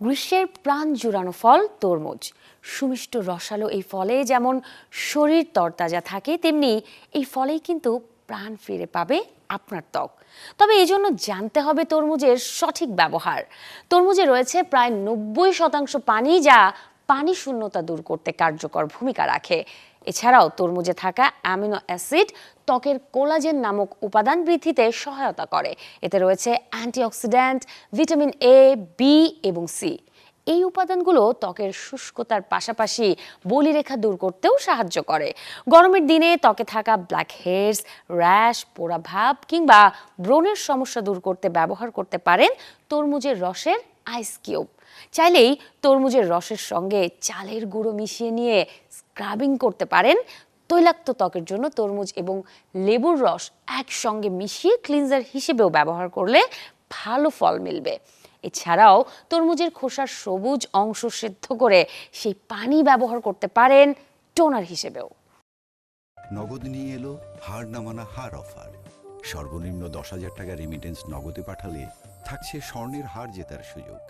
গ্রীষ্মের প্রাণ জুড়ানো ফল তরমুজ। সুমিষ্ট রসালো এই ফলে যেমন শরীর তরতাজা থাকে, তেমনি এই ফলেই কিন্তু প্রাণ ফিরে পাবে আপনার ত্বক। তবে এই জন্য জানতে হবে তরমুজের সঠিক ব্যবহার। তরমুজে রয়েছে প্রায় 90% পানি, যা পানি শূন্যতা দূর করতে কার্যকর ভূমিকা রাখে। এছাড়াও তরমুজে থাকা অ্যামিনো অ্যাসিড ত্বকের কোলাজেন নামক উপাদান বৃদ্ধিতে সহায়তা করে। এতে রয়েছে অ্যান্টিঅক্সিডেন্ট, ভিটামিন এ, বি এবং সি। এই উপাদানগুলো ত্বকের শুষ্কতার পাশাপাশি বলিরেখা দূর করতেও সাহায্য করে। গরমের দিনে ত্বকে থাকা ব্ল্যাক হেডস, র্যাশ, পোড়া ভাব কিংবা ব্রণের সমস্যা দূর করতে ব্যবহার করতে পারেন তরমুজের রসের আইস কিউব। চাইলেই তরমুজের রসের সঙ্গে চালের গুঁড়ো মিশিয়ে নিয়ে স্ক্রাবিং করতে পারেন। তৈলাক্ত ত্বকের জন্য তরমুজ এবং লেবুর রস একসঙ্গে মিশিয়ে ক্লিনজার হিসেবেও ব্যবহার করলে ভালো ফল মিলবে। এছাড়াও তরমুজের খোসার সবুজ অংশ সেদ্ধ করে সেই পানি ব্যবহার করতে পারেন টোনার হিসেবেও। নগদ নিয়ে এলো হার না মানা হার অফার। সর্বনিম্ন 10,000 টাকা রেমিটেন্স নগদে পাঠালে থাকছে স্বর্ণের হার জেতার সুযোগ।